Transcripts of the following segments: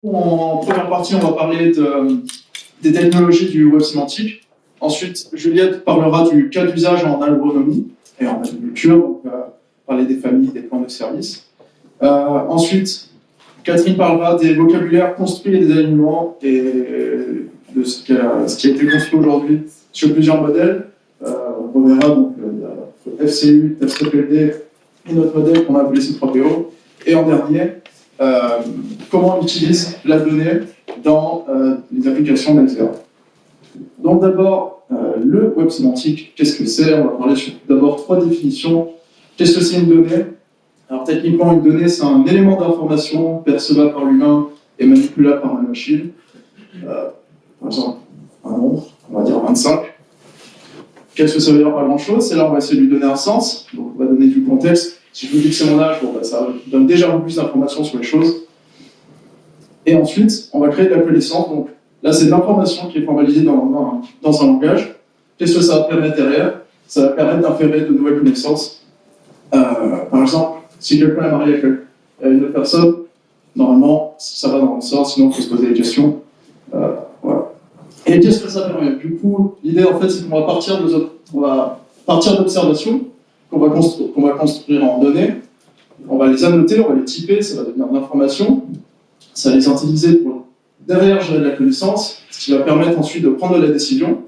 En première partie, on va parler des technologies du web sémantique. Ensuite, Juliette parlera du cas d'usage en agronomie et en agriculture, donc parler des familles, des plans de services. Ensuite, Catherine parlera des vocabulaires construits et des alignements et de ce qui a été construit aujourd'hui sur plusieurs modèles. On verra donc FCU, TestPLD et notre modèle qu'on a appelé C3PO. Et en dernier, comment on utilise la donnée dans les applications d'Exer. Donc d'abord, le web sémantique, qu'est-ce que c'est? On va parler d'abord 3 définitions. Qu'est-ce que c'est une donnée? Alors techniquement, une donnée, c'est un élément d'information percevable par l'humain et manipulable par une machine. Par exemple, un nombre, on va dire 25. Qu'est-ce que ça veut dire? Pas grand-chose. C'est là on va essayer de lui donner un sens. Donc on va donner du contexte. Si je vous dis que c'est mon âge, bon, ça donne déjà plus d'informations sur les choses. Et ensuite, on va créer de la connaissance. Donc là, c'est de l'information qui est formalisée dans un langage. Qu'est-ce que ça va permettre derrière? Ça va permettre d'inférer de nouvelles connaissances. Par exemple, si quelqu'un est marié à une autre personne, normalement, ça va dans le sens, sinon il faut se poser des questions. Voilà. Et qu'est-ce que ça permet? Du coup, l'idée, en fait, c'est qu'on va partir d'observations qu'on va construire en données. On va les annoter, on va les typer, ça va devenir de l'information. Ça va les utiliser pour derrière gérer de la connaissance, ce qui va permettre ensuite de prendre de la décision.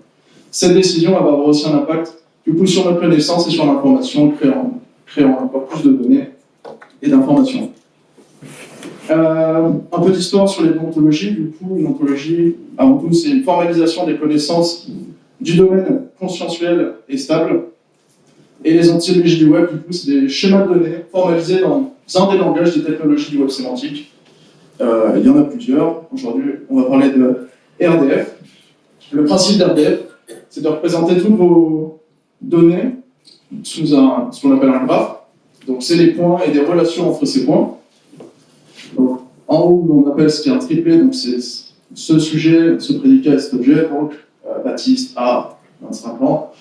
Cette décision elle va avoir aussi un impact du coup sur notre connaissance et sur l'information, créant encore plus de données et d'informations. Un peu d'histoire sur les ontologies. Du coup, une ontologie, avant tout, c'est une formalisation des connaissances du domaine conscientiel et stable. Et les ontologies du web, du coup, c'est des schémas de données formalisés dans un des langages des technologies du web sémantique. Il y en a plusieurs. Aujourd'hui, on va parler de RDF. Le principe d'RDF, c'est de représenter toutes vos données sous ce qu'on appelle un graphe. Donc, c'est les points et des relations entre ces points. Donc, en haut, on appelle ce qui est un triplé, donc c'est ce sujet, ce prédicat et cet objet, donc Baptiste a 25 ans.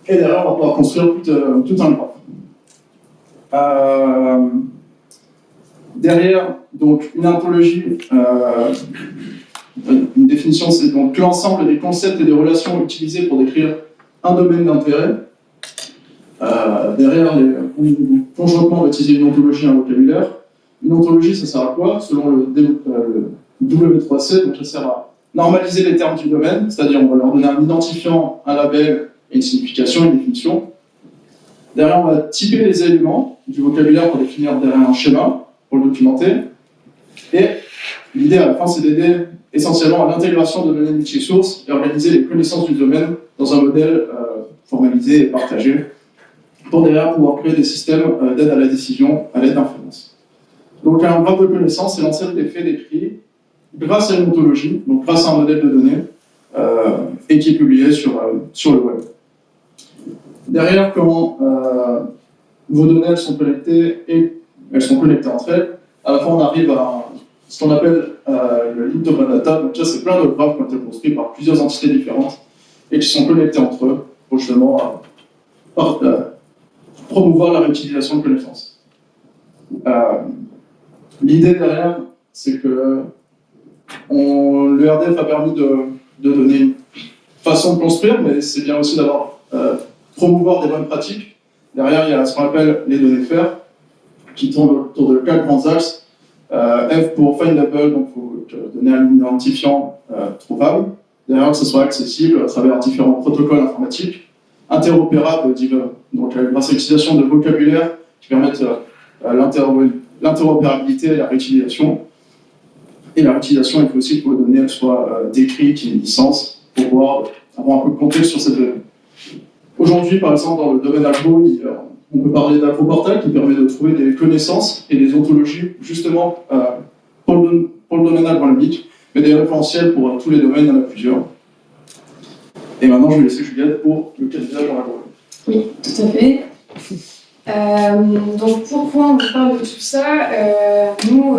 Et derrière, on va pouvoir construire tout un graphe. Derrière, donc, une ontologie, une définition, c'est donc l'ensemble des concepts et des relations utilisés pour décrire un domaine d'intérêt. Derrière, conjointement, on va utiliser une ontologie et un vocabulaire. Une ontologie, ça sert à quoi? Selon le W3C, donc ça sert à normaliser les termes du domaine, c'est-à-dire on va leur donner un identifiant, un label et une signification, une définition. Derrière, on va typer les éléments du vocabulaire pour définir derrière un schéma, pour le documenter. Et l'idée à la fin, c'est d'aider essentiellement à l'intégration de données multi-sources et organiser les connaissances du domaine dans un modèle formalisé et partagé pour derrière pouvoir créer des systèmes d'aide à la décision à l'aide d'influence. Donc un graphe de connaissances, c'est l'ensemble des faits décrits grâce à une ontologie, donc grâce à un modèle de données, et qui est publié sur le web. Derrière, quand vos données elles sont connectées entre elles, à la fin on arrive à ce qu'on appelle le link open data. Donc ça, c'est plein de graphes qui ont été construits par plusieurs entités différentes et qui sont connectés entre eux pour justement promouvoir la réutilisation de connaissances. L'idée derrière, c'est que le RDF a permis de donner une façon de construire, mais c'est bien aussi d'avoir promouvoir des bonnes pratiques. Derrière, il y a ce qu'on appelle les données FAIR, qui tournent autour de 4 grands axes. F pour findable, donc il faut donner un identifiant trouvable. Derrière, que ce soit accessible à travers différents protocoles informatiques. Interopérable, donc grâce à l'utilisation de vocabulaire qui permettent l'interopérabilité et la réutilisation. Et la réutilisation, il faut aussi que vos données soient décrites, qu'il y ait une licence, pour pouvoir avoir un peu de contexte sur cette donnée. Aujourd'hui, par exemple, dans le domaine agro, on peut parler d'AgroPortal qui permet de trouver des connaissances et des ontologies, justement, pour le domaine agronomique, mais des référentiels pour tous les domaines, il y en a plusieurs. Et maintenant, je vais laisser Juliette pour le cas d'usage en agronomie. Oui, tout à fait. Donc pourquoi on vous parle de tout ça? Nous,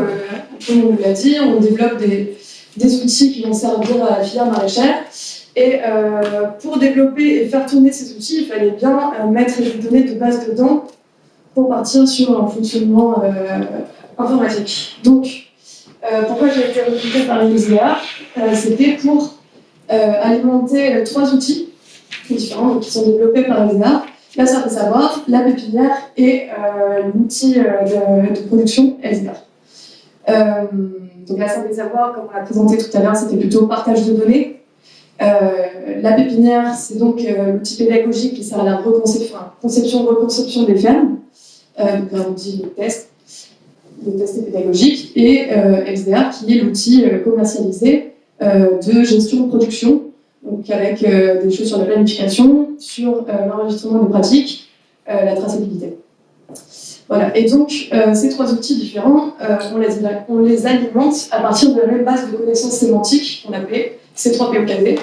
comme on l'a dit, on développe des outils qui vont servir à la filière maraîchère. Et pour développer et faire tourner ces outils, il fallait bien mettre les données de base dedans pour partir sur un fonctionnement informatique. Donc, Pourquoi j'ai été recrutée par LSDA? C'était pour alimenter 3 outils différents donc, qui sont développés par LSDA. La serre de savoir, la pépinière et l'outil de production LSDA. Donc la serre des savoirs, comme on l'a présenté tout à l'heure, c'était plutôt partage de données. La pépinière, c'est donc l'outil pédagogique qui sert à la conception-reconception des fermes, donc un outil de test pédagogique, et LSDA qui est l'outil commercialisé de gestion de production, donc avec des choses sur la planification, sur l'enregistrement des pratiques, la traçabilité. Voilà, et donc ces 3 outils différents, on les alimente à partir de la même base de connaissances sémantiques qu'on appelait C3POKD,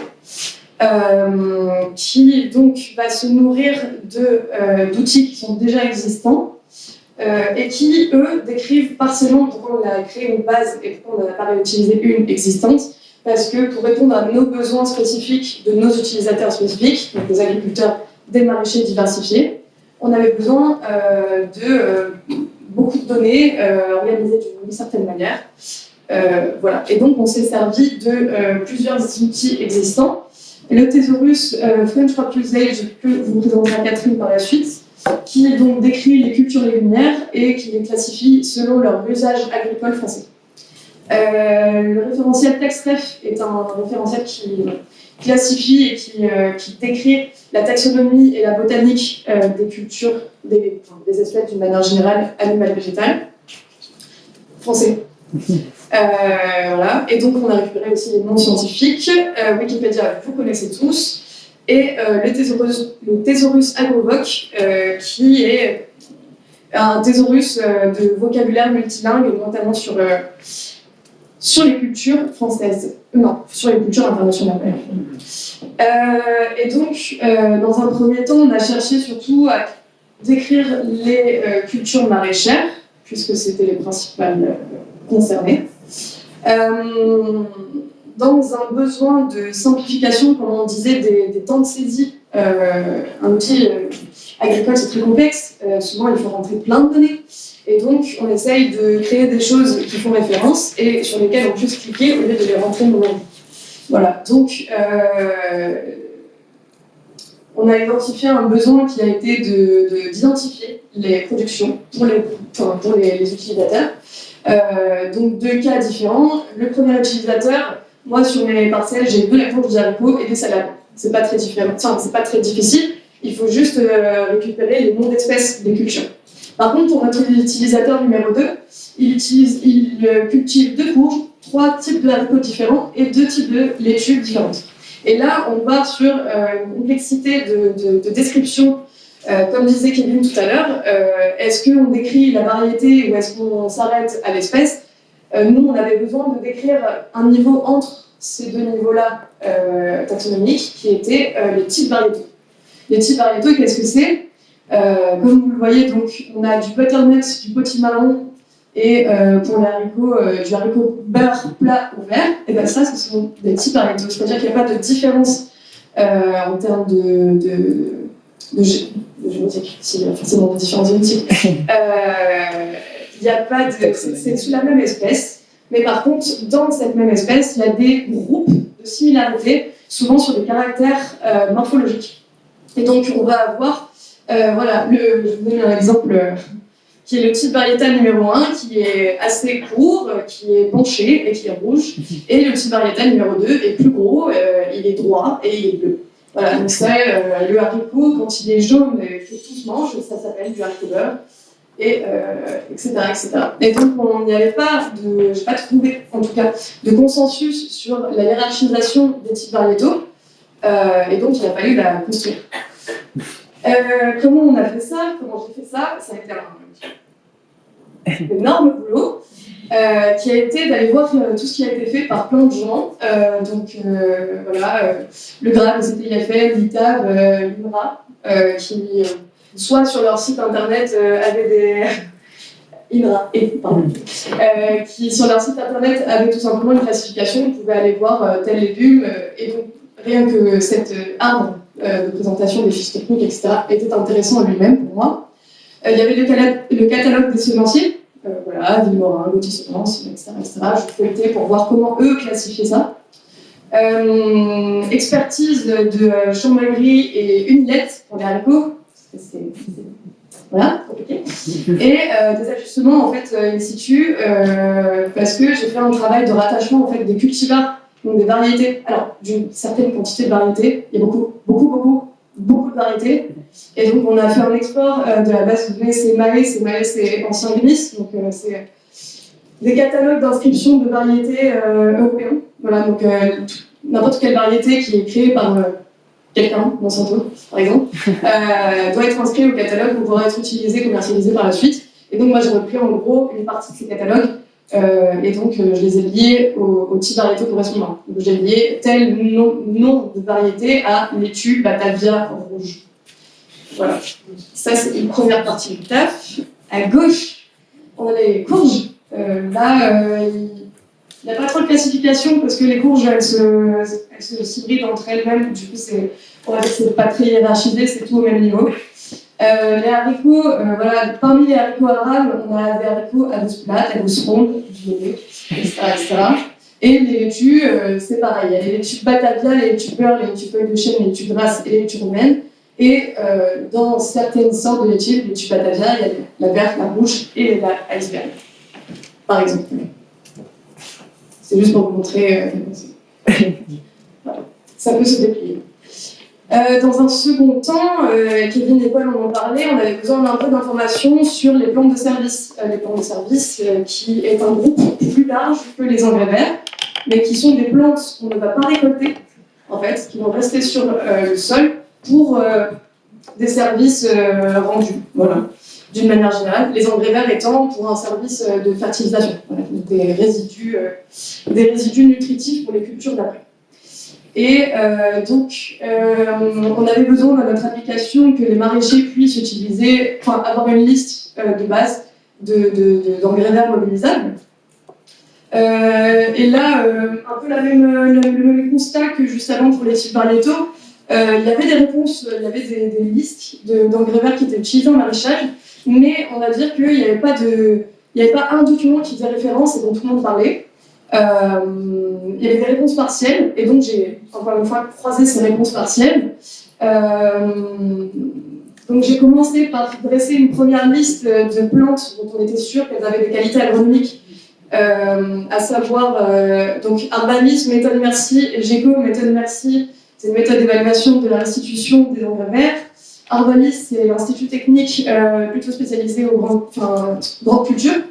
qui donc va se nourrir d'outils qui sont déjà existants et qui, eux, décrivent partiellement pourquoi on a créé une base et pourquoi on n'a pas réutilisé une existante, parce que pour répondre à nos besoins spécifiques de nos utilisateurs spécifiques, donc des agriculteurs, des maraîchers diversifiés, on avait besoin de beaucoup de données organisées d'une certaine manière. Voilà. Et donc, on s'est servi de plusieurs outils existants. Le Thésaurus French Crop Usage, que vous présentera Catherine par la suite, qui donc décrit les cultures légumières et qui les classifie selon leur usage agricole français. Le référentiel TextRef est un référentiel qui classifie et qui décrit la taxonomie et la botanique des cultures, des espèces d'une manière générale, animales, végétales. Français. Voilà. Et donc on a récupéré aussi les noms scientifiques. Wikipédia, vous connaissez tous. Et le Thésaurus Agrovoc, qui est un thésaurus de vocabulaire multilingue, notamment sur les cultures françaises. Non, sur les cultures internationales. Et donc, dans un premier temps, on a cherché surtout à décrire les cultures maraîchères, puisque c'était les principales concernées. Dans un besoin de simplification, comme on disait, des temps de saisie, un outil agricole c'est très complexe, souvent il faut rentrer plein de données, et donc on essaye de créer des choses qui font référence et sur lesquelles on peut cliquer au lieu de les rentrer nous-mêmes. Voilà, donc on a identifié un besoin qui a été d'identifier les productions pour les utilisateurs. Donc 2 cas différents. Le premier utilisateur, moi sur mes parcelles, j'ai de la courge, des haricots et des salades. C'est pas très différent. Enfin, c'est pas très difficile. Il faut juste récupérer les noms d'espèces des cultures. Par contre, pour notre utilisateur numéro 2, il cultive 2 courges, 3 types de haricots différents et 2 types de laitues différentes. Et là, on part sur une complexité de description. Comme disait Kevin tout à l'heure, est-ce qu'on décrit la variété ou est-ce qu'on s'arrête à l'espèce? Nous, on avait besoin de décrire un niveau entre ces 2 niveaux-là taxonomiques, qui étaient les types variétaux. Les types variétaux, qu'est-ce que c'est? Comme vous le voyez, donc, on a du butternut, du potimarron, et pour les haricots, du haricot beurre plat ou vert. Et bien ça, ce sont des types variétaux. C'est-à-dire qu'il n'y a pas de différence en termes de génétique, s'il y a forcément des différences génétiques. Il n'y a pas de. C'est sous la même espèce, mais par contre, dans cette même espèce, il y a des groupes de similarités, souvent sur des caractères morphologiques. Et donc, on va avoir, voilà, je vais vous donner un exemple qui est le type variétal numéro 1, qui est assez court, qui est penché et qui est rouge. Et le type variétal numéro 2 est plus gros, il est droit et il est bleu. Voilà, donc c'est le haricot, quand il est jaune et que tous mangent, ça s'appelle du haricot beurre, et etc., etc. Et donc on n'y avait pas j'ai pas trouvé en tout cas de consensus sur la hiérarchisation des types variétaux, et donc il a fallu la construire. Comment on a fait ça? Comment j'ai fait ça? Ça a été un énorme boulot. Qui a été d'aller voir tout ce qui a été fait par plein de gens. Voilà, le GRAB, le CTIFL, l'ITAB, l'INRA, qui, soit sur leur site internet, avaient des. INRA, pardon. Qui, sur leur site internet, avaient tout simplement une classification. Vous pouvez aller voir tel légume, et donc rien que cet arbre de présentation des fiches techniques, etc., était intéressant en lui-même pour moi. Il y avait le catalogue des semenciers. Voilà, Villemorin, Gauthier-Sotens, etc., etc. Je feuilletais pour voir comment eux classifiaient ça. Expertise de Chambagry et une lettre pour les haricots. Voilà, compliqué. Et des ajustements en fait in situ, parce que j'ai fait un travail de rattachement en fait des cultivars, donc des variétés. Alors d'une certaine quantité de variétés, il y a beaucoup de variétés. Et donc on a fait un export de la base de données CMAE. CMAE c'est ancien UNIS, donc c'est des catalogues d'inscription de variétés européens. Voilà, donc n'importe quelle variété qui est créée par quelqu'un, Monsanto par exemple, doit être inscrit au catalogue pour pouvoir être utilisé, commercialisé par la suite. Et donc moi j'ai repris en gros une partie de ces catalogues et donc je les ai liés aux types de variétés correspondants. Donc j'ai lié tel nom de variété à laitue Batavia rouge. Voilà, ça c'est une première partie du taf. À gauche, on a les courges. Là, il n'y a pas trop de classification parce que les courges, elles se s'hybrident entre elles-mêmes. Du coup, on va dire que c'est pas très hiérarchisé, c'est tout au même niveau. Les haricots, voilà, parmi les haricots arabes, on a des haricots à douce plate, à douce ronde, violet, etc. Et les laitues, c'est pareil. Il y a les laitues Batavia, les laitues beurre, les laitues feuilles de chêne, les laitues grasses et les laitues roumaines. Et dans certaines sortes de laitues, les laitues Batavia, il y a la verte, la rouge et la iceberg, par exemple. C'est juste pour vous montrer voilà. Ça peut se déplier. Dans un second temps, Kevin et Paul en ont parlé, on avait besoin d'un peu d'informations sur les plantes de service. Les plantes de service, qui est un groupe plus large que les engrais verts, mais qui sont des plantes qu'on ne va pas récolter, en fait, qui vont rester sur le sol pour des services rendus. Voilà. D'une manière générale, les engrais verts étant pour un service de fertilisation, voilà, des résidus nutritifs pour les cultures d'après. Et donc, on avait besoin dans notre application que les maraîchers puissent utiliser, enfin, avoir une liste de base d'engrais verts mobilisables. Et là, un peu le même constat que juste avant pour les types variétaux, il y avait des réponses, il y avait des listes d'engrais verts qui étaient utilisés en maraîchage. Mais on va dire qu'il n'y avait pas un document qui faisait référence et dont tout le monde parlait. Il y avait des réponses partielles, et donc j'ai encore une fois croisé ces réponses partielles. Donc j'ai commencé par dresser une première liste de plantes dont on était sûr qu'elles avaient des qualités agronomiques, à savoir donc Arbalis, méthode Merci, et GECO, méthode Merci, c'est une méthode d'évaluation de la restitution des engrais verts. Arbalis, c'est l'institut technique plutôt spécialisé aux grandes cultures,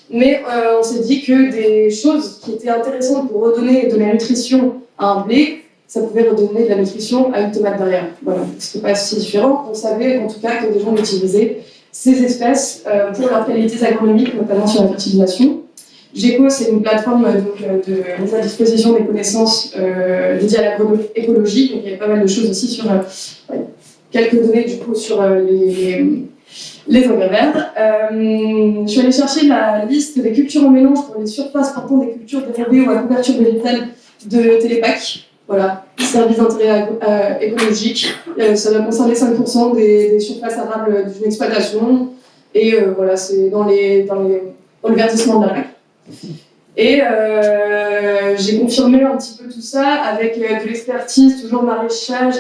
mais on s'est dit que des choses qui étaient intéressantes pour redonner de la nutrition à un blé, ça pouvait redonner de la nutrition à une tomate derrière. Voilà, ce n'est pas si différent. On savait en tout cas que des gens utilisaient ces espèces pour leurs qualités agronomiques, notamment sur la fertilisation. GECO, c'est une plateforme de mise à disposition des connaissances dédiées à l'agroécologie, donc il y a pas mal de choses aussi sur quelques données du coup sur les engrais verts. Je suis allée chercher la liste des cultures en mélange pour les surfaces portant des cultures dérivées ou à couverture végétale de Télépac. Voilà, service d'intérêt écologique. Ça va concerner 5% des surfaces arables d'une exploitation. Et voilà, c'est dans le verdissement de la PAC. Et j'ai confirmé un petit peu tout ça avec de l'expertise, toujours maraîchage,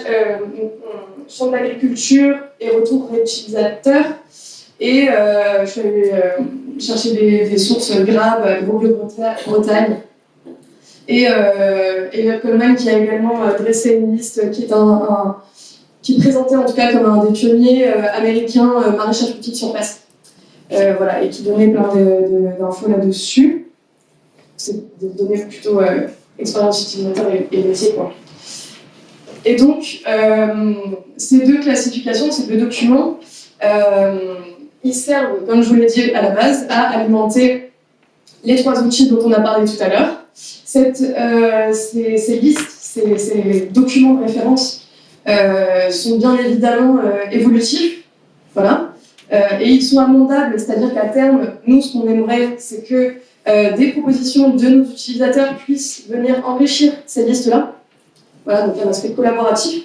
champ de l'agriculture et retour réutilisateur. Et je suis allée chercher des sources graves, Gros-Bretagne. Et Coleman qui a également dressé une liste qui présentait en tout cas comme un des pionniers américains maraîchage petite surface. Voilà, et qui donnait plein d'infos là-dessus. C'est des données plutôt expérience utilisateur et métier, quoi. Et donc, ces deux classifications, ces deux documents, ils servent, comme je vous l'ai dit à la base, à alimenter les trois outils dont on a parlé tout à l'heure. Ces listes, ces documents de référence sont bien évidemment évolutifs, voilà, et ils sont amendables, c'est-à-dire qu'à terme, nous, ce qu'on aimerait, c'est que des propositions de nos utilisateurs puissent venir enrichir ces listes-là. Voilà, donc un aspect collaboratif.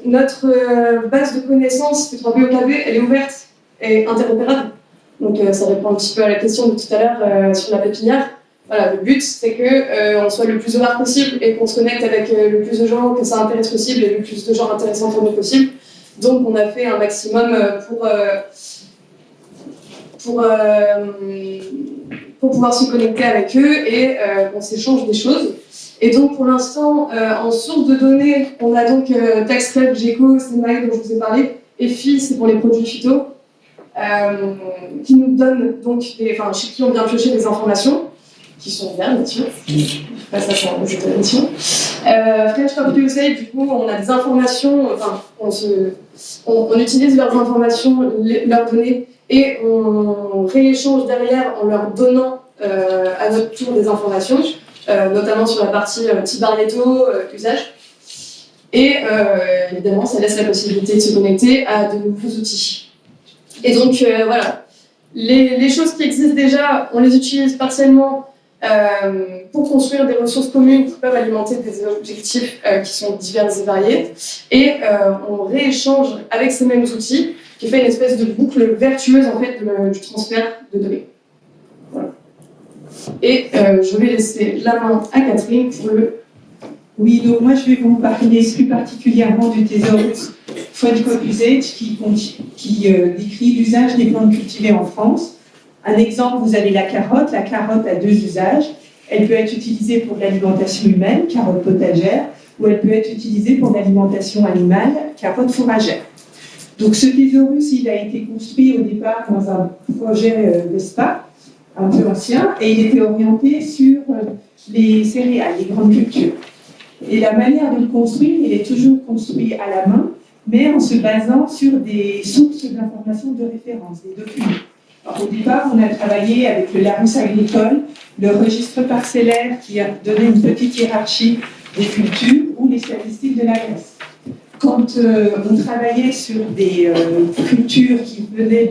Notre base de connaissances P3B OKB, elle est ouverte et interopérable. Donc ça répond un petit peu à la question de tout à l'heure sur la pépinière. Voilà, le but c'est que on soit le plus ouvert possible et qu'on se connecte avec le plus de gens, que ça intéresse possible et le plus de gens intéressants pour nous possible. Donc on a fait un maximum pour pouvoir se connecter avec eux et qu'on s'échange des choses. Et donc pour l'instant, en source de données, on a donc Tax Club, GECO, SEMAI dont je vous ai parlé, et FI, c'est pour les produits phyto, qui nous donnent donc chez qui on vient piocher des informations, qui sont bien, bien sûr. Ça, c'est un jeu de mission. French Copy USA, du coup, on a des informations, on utilise leurs informations, leurs données, et on rééchange derrière en leur donnant à notre tour des informations, notamment sur la partie Tibarietto, usage. Et évidemment, ça laisse la possibilité de se connecter à de nouveaux outils. Et donc, voilà, les choses qui existent déjà, on les utilise partiellement pour construire des ressources communes qui peuvent alimenter des objectifs qui sont divers et variés. Et on rééchange avec ces mêmes outils, qui fait une espèce de boucle vertueuse en fait, du transfert de données. Voilà. Et je vais laisser la main à Catherine pour le... Oui, donc moi je vais vous parler plus particulièrement du thésaurus French Crop Usage qui décrit l'usage des plantes cultivées en France. Un exemple, vous avez la carotte. La carotte a deux usages. Elle peut être utilisée pour l'alimentation humaine, carotte potagère, ou elle peut être utilisée pour l'alimentation animale, carotte fourragère. Donc ce thésaurus, il a été construit au départ dans un projet VESPA, un peu ancien, et il était orienté sur les céréales, les grandes cultures. Et la manière de le construire, il est toujours construit à la main, mais en se basant sur des sources d'informations de référence, des documents. Alors, au départ, on a travaillé avec le Larousse agricole, le registre parcellaire qui a donné une petite hiérarchie des cultures ou les statistiques de la Grèce. Quand on travaillait sur des cultures qui venaient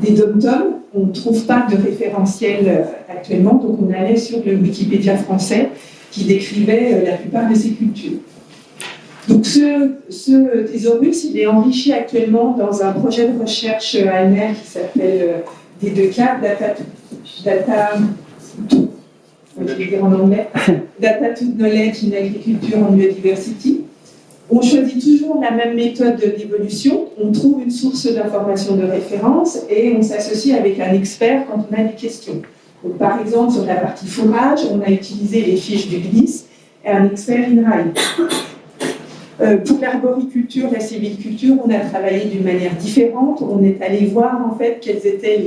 des dom-toms, on ne trouve pas de référentiel actuellement, donc on allait sur le Wikipédia français qui décrivait la plupart de ces cultures. Donc ce thésaurus, il est enrichi actuellement dans un projet de recherche ANR qui s'appelle D2K, Data to Knowledge in Agriculture and Biodiversity. On choisit toujours la même méthode d'évolution, on trouve une source d'information de référence et on s'associe avec un expert quand on a des questions. Donc, par exemple, sur la partie fourrage, on a utilisé les fiches du GLIS et un expert INRAE. Pour l'arboriculture, la sylviculture, on a travaillé d'une manière différente. On est allé voir en fait quelles étaient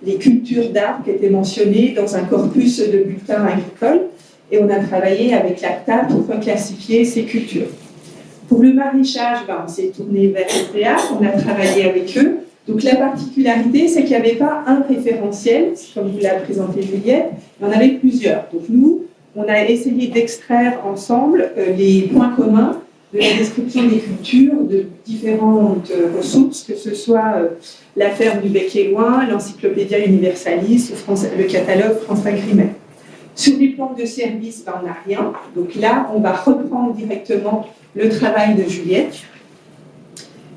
les cultures d'arbres qui étaient mentionnées dans un corpus de bulletins agricoles et on a travaillé avec l'ACTA pour reclassifier ces cultures. Pour le maraîchage, on s'est tourné vers l'EPA, on a travaillé avec eux. Donc la particularité, c'est qu'il n'y avait pas un référentiel, comme vous l'a présenté Juliette, il y en avait plusieurs. Donc nous, on a essayé d'extraire ensemble les points communs de la description des cultures, de différentes ressources, que ce soit la ferme du Bec-et-Loing, l'Encyclopédia Universalis, le catalogue France Agrimet. Sur les plantes de service, on n'a rien. Donc là, on va reprendre directement le travail de Juliette.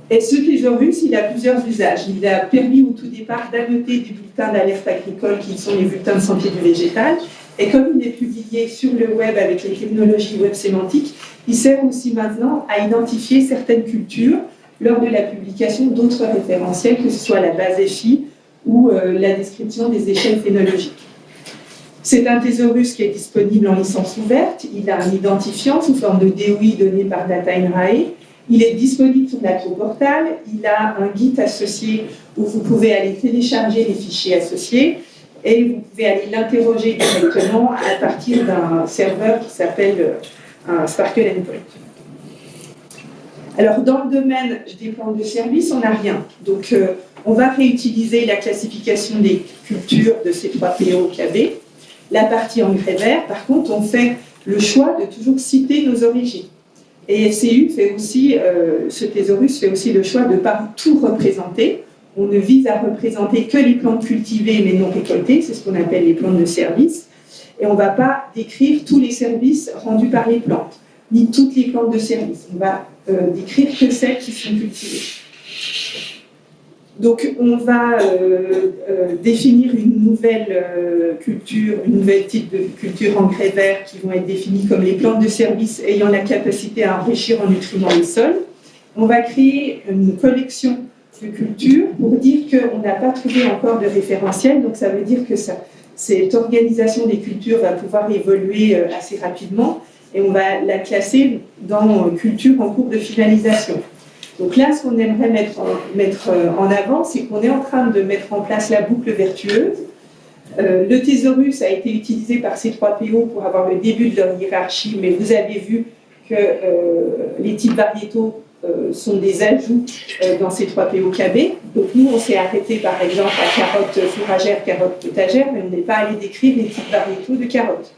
Et ce thésaurus, il a plusieurs usages. Il a permis au tout départ d'annoter des bulletins d'alerte agricole qui sont les bulletins de santé du végétal. Et comme il est publié sur le web avec les technologies web sémantiques, il sert aussi maintenant à identifier certaines cultures lors de la publication d'autres référentiels, que ce soit la base EFI ou la description des échelles phénologiques. C'est un thésaurus qui est disponible en licence ouverte. Il a un identifiant sous forme de DOI donné par Data INRAE. Il est disponible sur l'agro-portal. Il a un guide associé où vous pouvez aller télécharger les fichiers associés et vous pouvez aller l'interroger directement à partir d'un serveur qui s'appelle un Sparkle Endpoint. Alors, dans le domaine des plantes de service, on n'a rien. Donc, on va réutiliser la classification des cultures de ces 3 PO-KB. La partie engrais vert, par contre, on fait le choix de toujours citer nos origines. Et FCU fait aussi, ce thésaurus fait aussi le choix de ne pas tout représenter. On ne vise à représenter que les plantes cultivées mais non récoltées, c'est ce qu'on appelle les plantes de service. Et on ne va pas décrire tous les services rendus par les plantes, ni toutes les plantes de service. On va décrire que celles qui sont cultivées. Donc, on va définir une nouvelle culture, une nouvelle type de culture en grès vert qui vont être définies comme les plantes de service ayant la capacité à enrichir en nutriments les sols. On va créer une collection de cultures pour dire qu'on n'a pas trouvé encore de référentiel, donc ça veut dire que cette organisation des cultures va pouvoir évoluer assez rapidement et on va la classer dans culture en cours de finalisation. Donc là, ce qu'on aimerait mettre en avant, c'est qu'on est en train de mettre en place la boucle vertueuse. Le thésaurus a été utilisé par ces 3 PO pour avoir le début de leur hiérarchie, mais vous avez vu que les types variétaux sont des ajouts dans ces 3 PO-KB. Donc nous, on s'est arrêté par exemple à carotte fourragère, carotte potagère, mais on n'est pas allé décrire les types variétaux de carottes.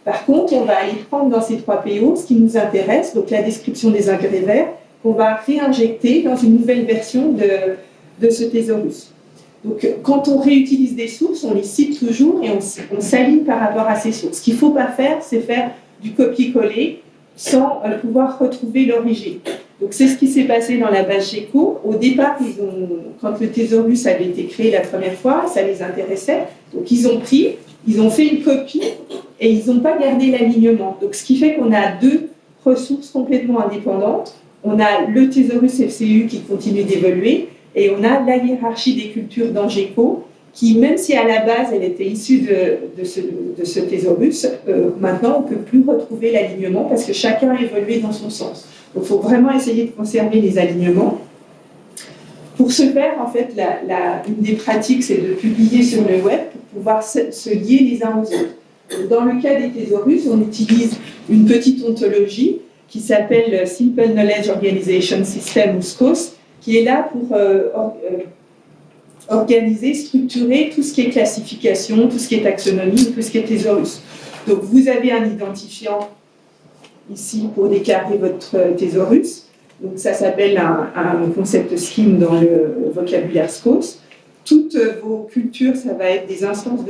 Par contre, on va aller prendre dans ces 3 PO ce qui nous intéresse, donc la description des agrès verts, qu'on va réinjecter dans une nouvelle version de ce thésaurus. Donc, quand on réutilise des sources, on les cite toujours et on s'aligne par rapport à ces sources. Ce qu'il ne faut pas faire, c'est faire du copier-coller sans pouvoir retrouver l'origine. Donc, c'est ce qui s'est passé dans la base GECO. Au départ, quand le thésaurus avait été créé la première fois, ça les intéressait. Donc, ils ont fait une copie et ils n'ont pas gardé l'alignement. Donc, ce qui fait qu'on a 2 ressources complètement indépendantes. On a le thésaurus FCU qui continue d'évoluer et on a la hiérarchie des cultures dans GECO qui, même si à la base elle était issue de ce thésaurus, maintenant on ne peut plus retrouver l'alignement parce que chacun a évolué dans son sens. Donc il faut vraiment essayer de conserver les alignements. Pour ce faire, en fait, une des pratiques, c'est de publier sur le web pour pouvoir se lier les uns aux autres. Dans le cas des thésaurus, on utilise une petite ontologie qui s'appelle Simple Knowledge Organization System ou SCOS, qui est là pour organiser, structurer tout ce qui est classification, tout ce qui est taxonomie, tout ce qui est thésaurus. Donc vous avez un identifiant ici pour déclarer votre thésaurus. Donc ça s'appelle un concept scheme dans le vocabulaire SCOS. Toutes vos cultures, ça va être des instances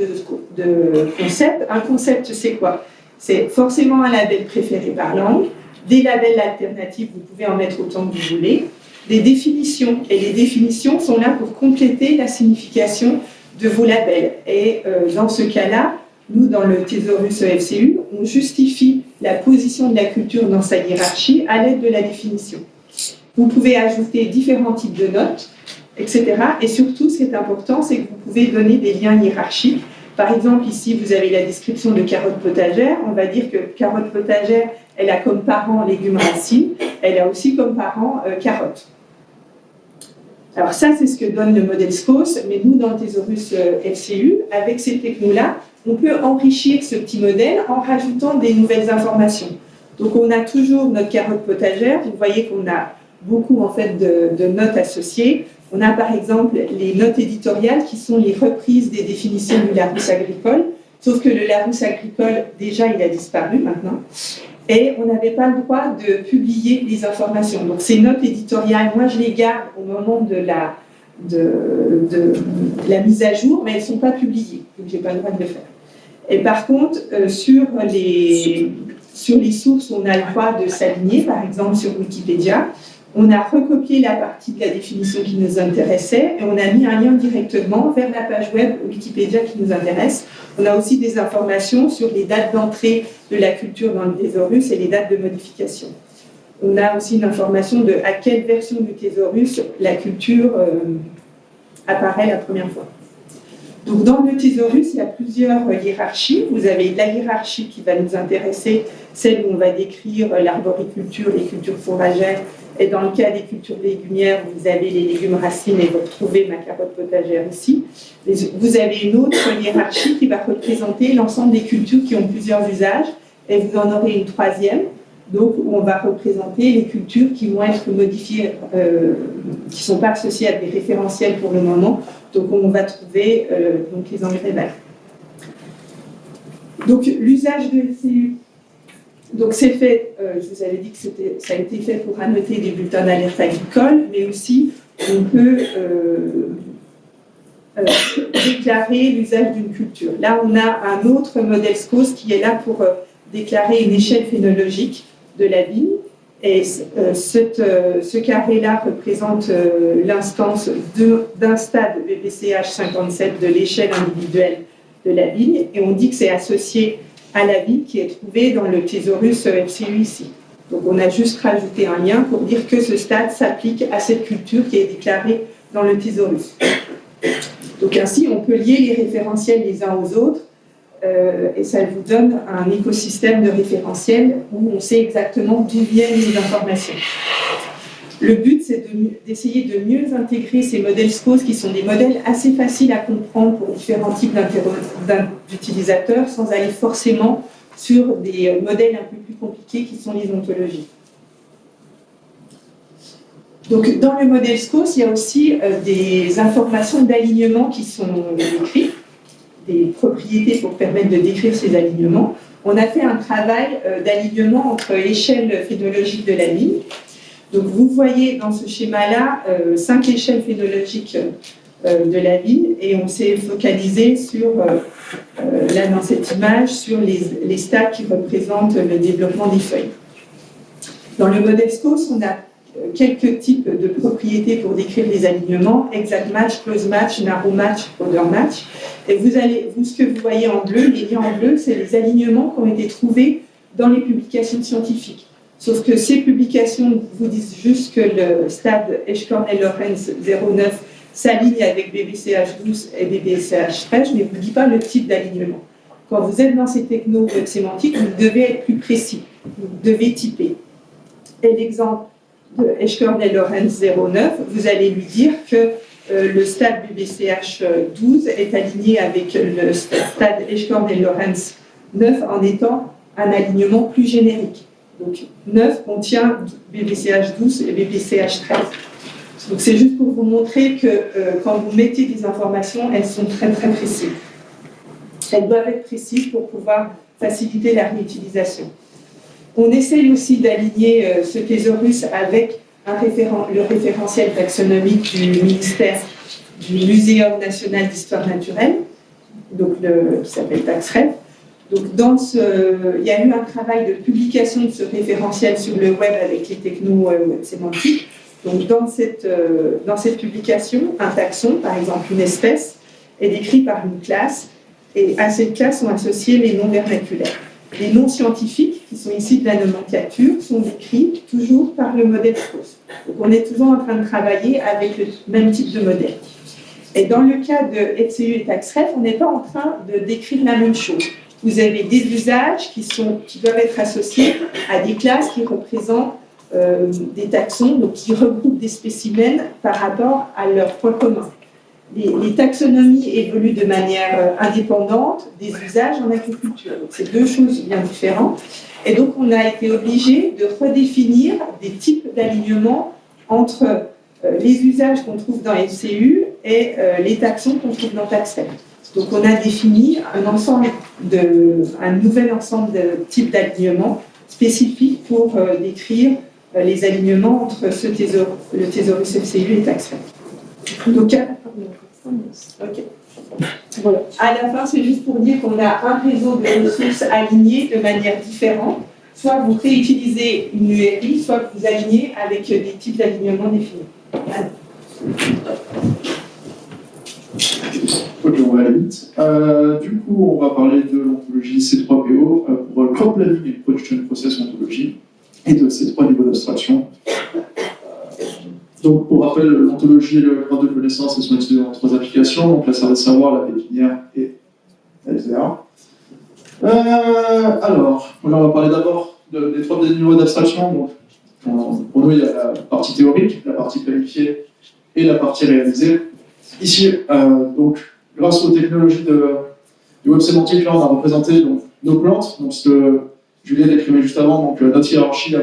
de concept. Un concept, c'est quoi? C'est forcément un label préféré par langue, des labels alternatifs, vous pouvez en mettre autant que vous voulez, des définitions, et les définitions sont là pour compléter la signification de vos labels. Et dans ce cas-là, nous, dans le thésaurus FCU, on justifie la position de la culture dans sa hiérarchie à l'aide de la définition. Vous pouvez ajouter différents types de notes, etc. Et surtout, ce qui est important, c'est que vous pouvez donner des liens hiérarchiques. Par exemple, ici, vous avez la description de carotte potagère. On va dire que carotte potagère, elle a comme parent légumes racines, elle a aussi comme parent carotte. Alors ça, c'est ce que donne le modèle SCOS, mais nous, dans le thésaurus FCU, avec ces technos-là, on peut enrichir ce petit modèle en rajoutant des nouvelles informations. Donc on a toujours notre carotte potagère, vous voyez qu'on a beaucoup en fait de notes associées. On a par exemple les notes éditoriales qui sont les reprises des définitions du Larousse agricole, sauf que le Larousse agricole, déjà, il a disparu maintenant. Et on n'avait pas le droit de publier les informations. Donc ces notes éditoriales, moi je les garde au moment de la mise à jour, mais elles ne sont pas publiées, donc je n'ai pas le droit de le faire. Et par contre, sur les sources, on a le droit de s'aligner, par exemple sur Wikipédia. On a recopié la partie de la définition qui nous intéressait et on a mis un lien directement vers la page web Wikipédia qui nous intéresse. On a aussi des informations sur les dates d'entrée de la culture dans le thésaurus et les dates de modification. On a aussi une information de à quelle version du thésaurus la culture apparaît la première fois. Donc dans le thésaurus, il y a plusieurs hiérarchies. Vous avez la hiérarchie qui va nous intéresser, celle où on va décrire l'arboriculture, les cultures fourragères. Et dans le cas des cultures légumières, vous avez les légumes racines et vous retrouvez ma carotte potagère ici. Vous avez une autre hiérarchie qui va représenter l'ensemble des cultures qui ont plusieurs usages. Et vous en aurez une troisième, donc où on va représenter les cultures qui vont être modifiées, qui ne sont pas associées à des référentiels pour le moment. Donc on va trouver donc les engrais verts. Donc l'usage de LCU. Donc c'est fait, je vous avais dit que ça a été fait pour annoter des bulletins d'alerte agricole, mais aussi on peut déclarer l'usage d'une culture. Là, on a un autre modèle SCOS qui est là pour déclarer une échelle phénologique de la vigne. Et ce carré-là représente l'instance d'un stade BBCH 57 de l'échelle individuelle de la vigne, et on dit que c'est associé à la vigne qui est trouvée dans le thésaurus FCU ici. Donc on a juste rajouté un lien pour dire que ce stade s'applique à cette culture qui est déclarée dans le thésaurus. Donc ainsi, on peut lier les référentiels les uns aux autres, et ça vous donne un écosystème de référentiels où on sait exactement d'où viennent les informations. Le but, c'est d'essayer de mieux intégrer ces modèles SCOS, qui sont des modèles assez faciles à comprendre pour différents types d'utilisateurs, sans aller forcément sur des modèles un peu plus compliqués qui sont les ontologies. Donc, dans le modèle SCOS, il y a aussi des informations d'alignement qui sont décrites, des propriétés pour permettre de décrire ces alignements. On a fait un travail d'alignement entre l'échelle phénologique de la vigne. Donc, vous voyez dans ce schéma-là 5 échelles phénologiques de la vigne, et on s'est focalisé sur, là dans cette image, sur les stades qui représentent le développement des feuilles. Dans le modèle SCOS, on a quelques types de propriétés pour décrire les alignements: exact match, close match, narrow match, border match. Et ce que vous voyez en bleu, les liens en bleu, c'est les alignements qui ont été trouvés dans les publications scientifiques. Sauf que ces publications vous disent juste que le stade Edge-Cornell-Lorenz 09 s'aligne avec BBCH 12 et BBCH 13, mais ne vous dit pas le type d'alignement. Quand vous êtes dans ces technos web sémantiques, vous devez être plus précis, vous devez typer. Et l'exemple de Edge-Cornell-Lorenz 09, vous allez lui dire que le stade BBCH 12 est aligné avec le stade Edge-Cornell-Lorenz 9 en étant un alignement plus générique. Donc 9 contient BBCH 12 et BBCH 13. Donc c'est juste pour vous montrer que quand vous mettez des informations, elles sont très très précises. Elles doivent être précises pour pouvoir faciliter la réutilisation. On essaye aussi d'aligner ce thésaurus avec le référentiel taxonomique du ministère du Muséum national d'histoire naturelle, donc qui s'appelle TaxRef. Donc il y a eu un travail de publication de ce référentiel sur le web avec les technos sémantiques. Donc dans cette publication, un taxon, par exemple une espèce, est décrit par une classe, et à cette classe sont associés les noms vernaculaires. Les noms scientifiques, qui sont ici de la nomenclature, sont décrits toujours par le modèle SCOS. Donc on est toujours en train de travailler avec le même type de modèle. Et dans le cas de FCU et TaxRef, on n'est pas en train de décrire la même chose. Vous avez des usages qui doivent être associés à des classes qui représentent des taxons, donc qui regroupent des spécimens par rapport à leurs points communs. Les taxonomies évoluent de manière indépendante des usages en agriculture. Donc, c'est deux choses bien différentes. Et donc, on a été obligé de redéfinir des types d'alignement entre les usages qu'on trouve dans FCU et les taxons qu'on trouve dans TaxRef. Donc, on a défini un nouvel ensemble de types d'alignement spécifiques pour décrire les alignements entre le thésaurus FCU et TaxRef. Donc, okay. Voilà. À la fin, c'est juste pour dire qu'on a un réseau de ressources alignées de manière différente. Soit vous réutilisez une URI, soit vous alignez avec des types d'alignement définis. Ok, on va aller vite. Du coup, on va parler de l'ontologie C3PO pour Crop Planning et Production Process Ontology, et de ces 3 niveaux d'abstraction. Donc, pour rappel, l'ontologie et le grade de connaissance sont utilisés dans 3 applications, donc la serveur de savoir, la pépinière et la LZR. Alors, on va parler d'abord des 3 niveaux d'abstraction. Donc, pour nous, il y a la partie théorique, la partie planifiée et la partie réalisée. Ici, donc, grâce aux technologies du web sémantique, là, on a représenté donc, nos plantes, donc ce que Julien décrivait juste avant, donc notre hiérarchie,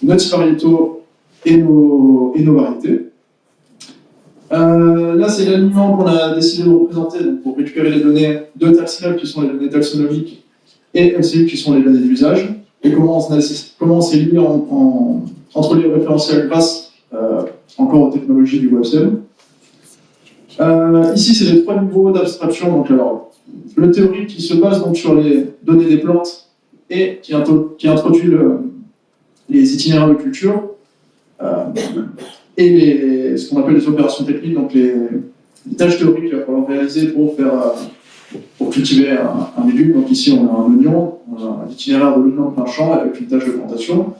notre Pareto et nos variétés. Là, c'est l'alignement qu'on a décidé de représenter donc, pour récupérer les données de TaxRef, qui sont les données taxonomiques, et MCU, qui sont les données d'usage, et comment on s'est lié entre les référentiels grâce encore aux technologies du WebSem. Ici, c'est les 3 niveaux d'abstraction. Donc, alors, le théorique qui se base donc, sur les données des plantes et qui introduit les itinéraires de culture et ce qu'on appelle les opérations techniques, donc les tâches théoriques qu'il va falloir réaliser pour cultiver un légume. Donc ici, on a un oignon, on a l'itinéraire de l'oignon plein champ avec une tâche de plantation.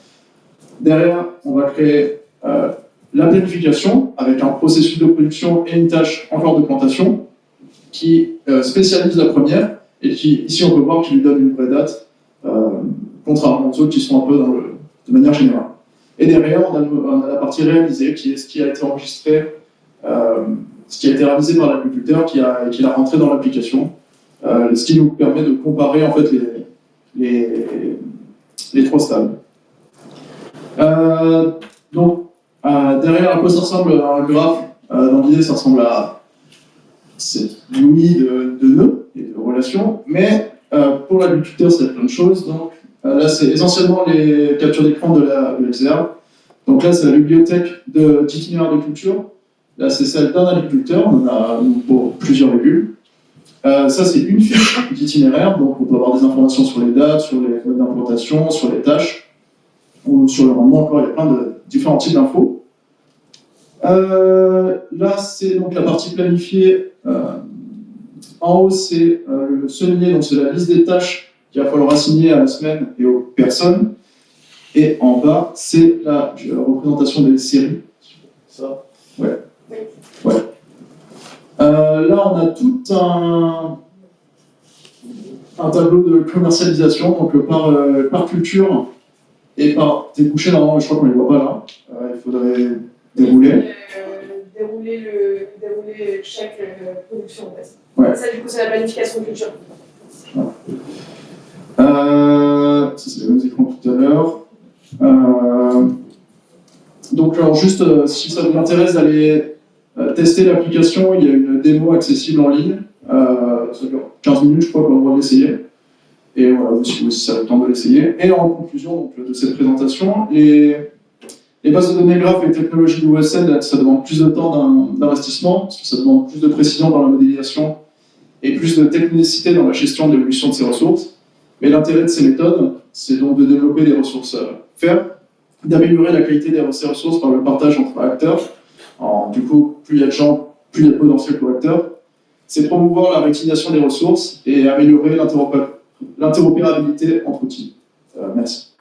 Derrière, on va créer la planification avec un processus de production et une tâche encore de plantation qui spécialise la première et qui, ici, on peut voir qu'il lui donne une vraie date, contrairement aux autres qui sont un peu de manière générale. Et derrière, on a la partie réalisée, qui est ce qui a été enregistré, ce qui a été réalisé par l'agriculteur, qui l'a rentré dans l'application, ce qui nous permet de comparer en fait les trois stades. Donc, derrière, à quoi ça ressemble un graphe? Dans l'idée, ça ressemble à une ouïe de nœuds et de relations, mais pour l'agriculteur, c'est plein de choses. Donc, là, c'est essentiellement les captures d'écran de l'Exerve. Donc là, c'est la bibliothèque d'itinéraire de culture. Là, c'est celle d'un agriculteur. On en a pour plusieurs légumes. Ça, c'est une fiche d'itinéraire. Donc, on peut avoir des informations sur les dates, sur les modes d'implantation, sur les tâches, ou sur le rendement. Encore, il y a plein de différents types d'infos. Là, c'est donc la partie planifiée. En haut, c'est le semainier, donc c'est la liste des tâches qu'il va falloir assigner à la semaine et aux personnes. Et en bas, c'est la représentation des séries. Ça? Ouais. Ouais. Là, on a tout un tableau de commercialisation, donc par culture et par débouché. Normalement, je crois qu'on ne les voit pas là. Il faudrait dérouler. Dérouler chaque production, en fait. Ouais. Ça, du coup, c'est la planification culture. Ouais. Ça, c'est les mêmes écrans tout à l'heure. Donc, alors, juste, si ça vous intéresse d'aller tester l'application, il y a une démo accessible en ligne. Ça dure 15 minutes, je crois, qu'on va l'essayer. Et voilà, si ça a le temps de l'essayer. Et en conclusion donc, de cette présentation, les bases de données graphes et technologies de OSL, ça demande plus de temps d'investissement, parce que ça demande plus de précision dans la modélisation et plus de technicité dans la gestion de l'évolution de ces ressources. Mais l'intérêt de ces méthodes, c'est donc de développer des ressources fermes, d'améliorer la qualité de ces ressources par le partage entre acteurs. Du coup, plus il y a de gens, plus il y a de potentiel pour acteurs. C'est promouvoir la réutilisation des ressources et améliorer l'interopérabilité entre outils. Merci.